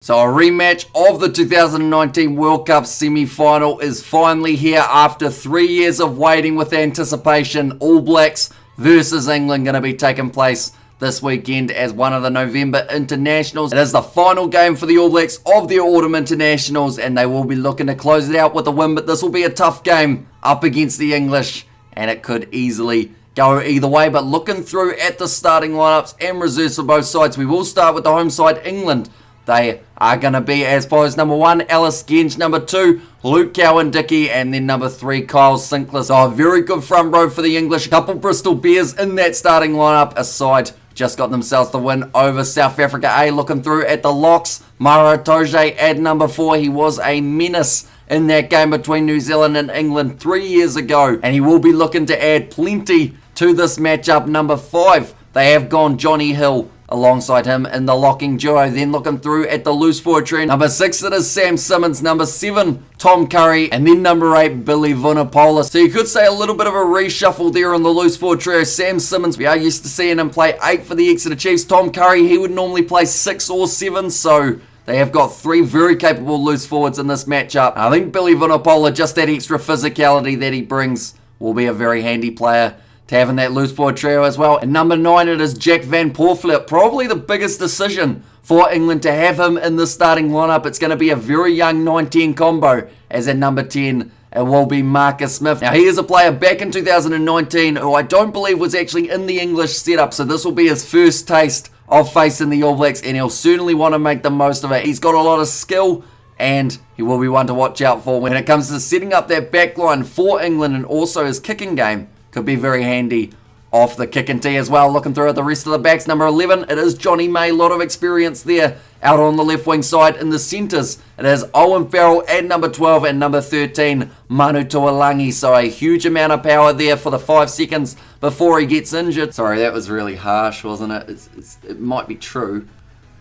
So a rematch of the 2019 World Cup semi-final is finally here after 3 years of waiting with anticipation. All Blacks versus England going to be taking place this weekend as one of the November internationals. It is the final game for the All Blacks of the autumn internationals, and they will be looking to close it out with a win, but this will be a tough game up against the English, and it could easily go either way. But looking through at the starting lineups and reserves for both sides, we will start with the home side, England. They are going to be as follows: number 1, Alice Genge; number 2, Luke Cowan-Dickie; and then number 3, Kyle Sinclair. So a very good front row for the English. A couple Bristol Bears in that starting lineup. A side just got themselves the win over South Africa. Looking through at the locks, Mara Itoje at number 4. He was a menace in that game between New Zealand and England 3 years ago, and he will be looking to add plenty to this matchup. Number 5, they have gone Johnny Hill alongside him in the locking duo. Then looking through at the loose forward trio, number 6, it is Sam Simmons; number 7, Tom Curry; and then number 8, Billy Vunipola. So you could say a little bit of a reshuffle there on the loose forward trio. Sam Simmons, we are used to seeing him play 8 for the Exeter Chiefs. Tom Curry, he would normally play 6 or 7, so they have got 3 very capable loose forwards in this matchup. I think Billy Vunipola, just that extra physicality that he brings, will be a very handy player to have in that loose forward trio as well. And number 9, it is Jack Van Poortvliet. Probably the biggest decision for England to have him in the starting lineup. It's going to be a very young 9-10 combo, as at number 10 it will be Marcus Smith. Now, he is a player back in 2019 who I don't believe was actually in the English setup, so this will be his first taste of facing the All Blacks, and he'll certainly want to make the most of it. He's got a lot of skill, and he will be one to watch out for when it comes to setting up that back line for England, and also his kicking game could be very handy off the kick and tee as well. Looking through at the rest of the backs, number 11, it is Johnny May. A lot of experience there out on the left wing side. In the centres, it is Owen Farrell at number 12, and number 13, Manu Tuolangi. So a huge amount of power there for the 5 seconds before he gets injured. Sorry, that was really harsh, wasn't it? It might be true,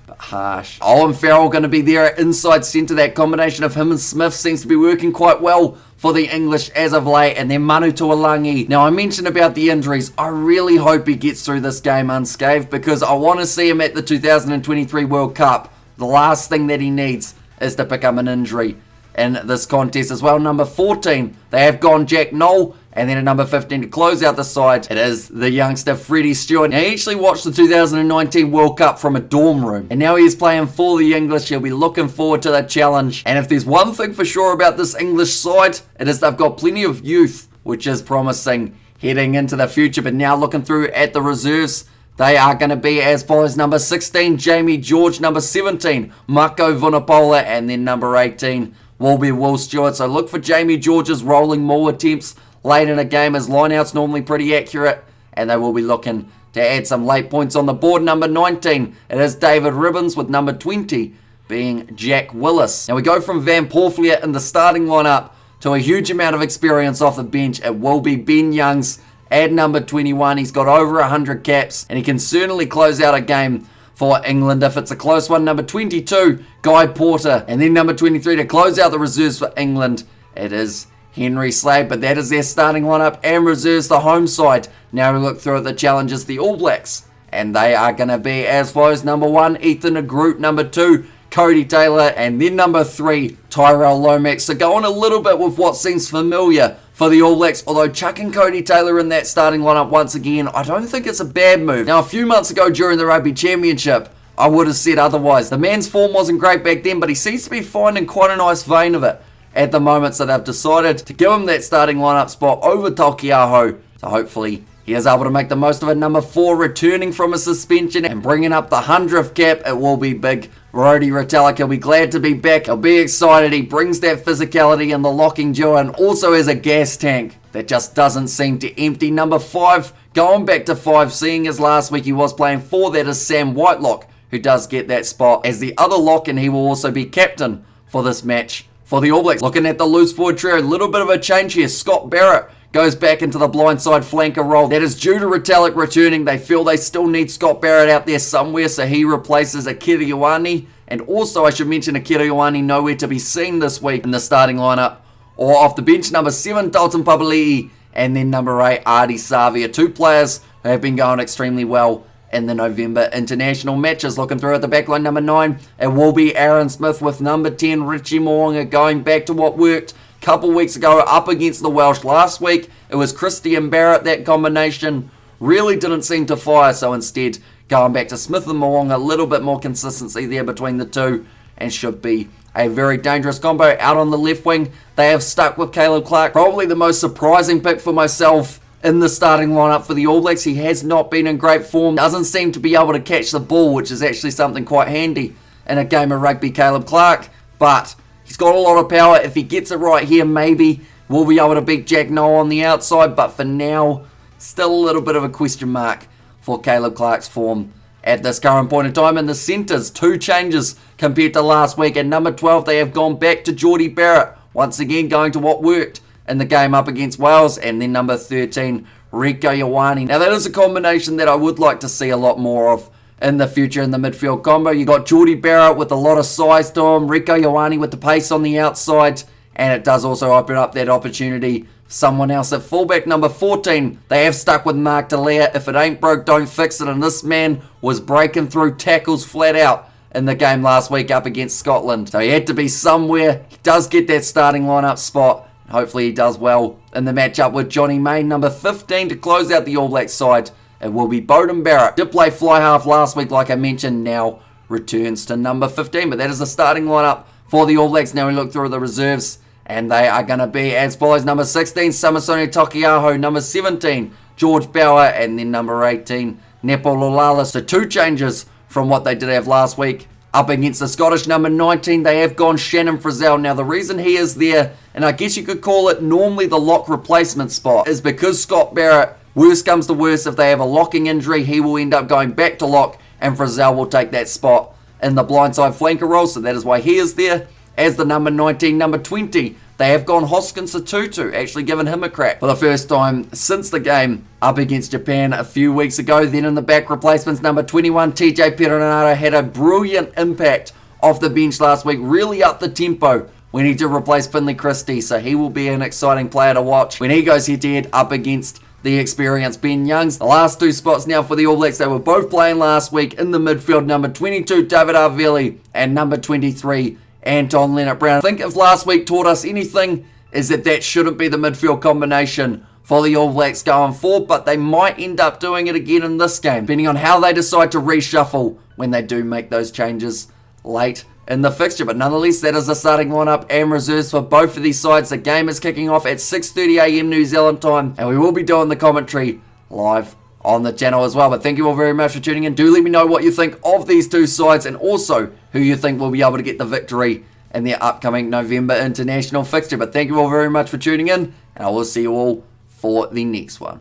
but harsh. Owen Farrell going to be there at inside centre. That combination of him and Smith seems to be working quite well for the English as of late. And then Manu Tuolangi. Now, I mentioned about the injuries. I really hope he gets through this game unscathed, because I want to see him at the 2023 World Cup. The last thing that he needs is to pick up an injury in this contest as well. Number 14, they have gone Jack Knoll. And then at number 15 to close out the side, it is the youngster Freddie Stewart. Now, he actually watched the 2019 World Cup from a dorm room, and now he's playing for the English. He'll be looking forward to the challenge. And if there's one thing for sure about this English side, it is they've got plenty of youth, which is promising heading into the future. But now looking through at the reserves, they are going to be as follows: number 16, Jamie George; number 17, Mako Vunipola; and then number 18 will be Will Stewart. So look for Jamie George's rolling maul attempts late in a game. His lineout's normally pretty accurate, and they will be looking to add some late points on the board. Number 19, it is David Ribbons, with number 20 being Jack Willis. Now we go from Van Poortvliet in the starting lineup to a huge amount of experience off the bench. It will be Ben Youngs at number 21. He's got over 100 caps, and he can certainly close out a game for England if it's a close one. Number 22, Guy Porter. And then number 23 to close out the reserves for England, it is Henry Slade. But that is their starting lineup and reserves, the home side. Now we look through at the challenges, the All Blacks, and they are going to be as follows: number 1, Ethan Agroot; number 2, Cody Taylor; and then number 3, Tyrell Lomax. So going a little bit with what seems familiar for the All Blacks, although chucking Cody Taylor in that starting lineup once again, I don't think it's a bad move. Now, a few months ago during the Rugby Championship, I would have said otherwise. The man's form wasn't great back then, but he seems to be finding quite a nice vein of it at the moment, so they've decided to give him that starting lineup spot over Taukei'aho. So hopefully he is able to make the most of it. Number 4, returning from a suspension and bringing up the 100th cap, it will be big Rhodey Retallick. He'll be glad to be back. He'll be excited. He brings that physicality in the locking duo, and also has a gas tank that just doesn't seem to empty. Number 5, going back to 5, seeing as last week he was playing 4, that is Sam Whitelock, who does get that spot as the other lock, and he will also be captain for this match for the All Blacks. Looking at the loose forward trio, a little bit of a change here. Scott Barrett goes back into the blindside flanker role. That is due to Retallick returning. They feel they still need Scott Barrett out there somewhere, so he replaces Akira Ioane. And also, I should mention, Akira Ioane nowhere to be seen this week in the starting lineup or off the bench. Number 7, Dalton Papali'i, and then number 8, Ardie Savia. 2 players who have been going extremely well in the November international matches. Looking through at the backline, number 9, it will be Aaron Smith with number 10, Richie Mo'unga, going back to what worked a couple weeks ago up against the Welsh. Last week, it was Christian Barrett. That combination really didn't seem to fire, so instead, going back to Smith and Mo'unga, a little bit more consistency there between the two, and should be a very dangerous combo. Out on the left wing, they have stuck with Caleb Clarke. Probably the most surprising pick for myself in the starting lineup for the All Blacks. He has not been in great form. Doesn't seem to be able to catch the ball, which is actually something quite handy in a game of rugby, Caleb Clarke. But he's got a lot of power. If he gets it right here, maybe we'll be able to beat Jack Noel on the outside. But for now, still a little bit of a question mark for Caleb Clarke's form at this current point in time. In the centres, 2 changes compared to last week. At number 12, they have gone back to Geordie Barrett. Once again, going to what worked in the game up against Wales. And then number 13, Rieko Ioane. Now, that is a combination that I would like to see a lot more of in the future in the midfield combo. You got Geordie Barrett with a lot of size to him, Rieko Ioane with the pace on the outside, and it does also open up that opportunity for someone else. At fullback, number 14, they have stuck with Mark Delia. If it ain't broke, don't fix it, and this man was breaking through tackles flat out in the game last week up against Scotland. So he had to be somewhere. He does get that starting lineup spot. Hopefully he does well in the matchup with Johnny May. Number 15 to close out the All Blacks side, it will be Beauden Barrett. Did play fly half last week, like I mentioned, now returns to number 15. But that is the starting lineup for the All Blacks. Now we look through the reserves, and they are going to be as follows. Number 16, Samasone Taukei'aho. Number 17, George Bower. And then number 18, Nepo Lolala. So 2 changes from what they did have last week. Up against the Scottish. Number 19, they have gone Shannon Frizzell. Now, the reason he is there, and I guess you could call it normally the lock replacement spot, is because Scott Barrett, worst comes to worst, if they have a locking injury, he will end up going back to lock, and Frizzell will take that spot in the blindside flanker role. So that is why he is there as the number 19. Number 20, they have gone Hoskins Sotutu, actually given him a crack for the first time since the game up against Japan a few weeks ago. Then in the back replacements, number 21, TJ Perenara, had a brilliant impact off the bench last week, really up the tempo when he did replace Finley Christie, so he will be an exciting player to watch when he goes head-to-head up against the experienced Ben Youngs. The last 2 spots now for the All Blacks, they were both playing last week in the midfield. Number 22, David Arveli, and number 23, Anton Leonard-Brown. I think if last week taught us anything, is that shouldn't be the midfield combination for the All Blacks going forward, but they might end up doing it again in this game, depending on how they decide to reshuffle when they do make those changes late in the fixture. But nonetheless, that is the starting lineup and reserves for both of these sides. The game is kicking off at 6:30 a.m. New Zealand time, and we will be doing the commentary live on the channel as well. But thank you all very much for tuning in. Do let me know what you think of these 2 sides, and also who you think will be able to get the victory in their upcoming November international fixture. But thank you all very much for tuning in, and I will see you all for the next one.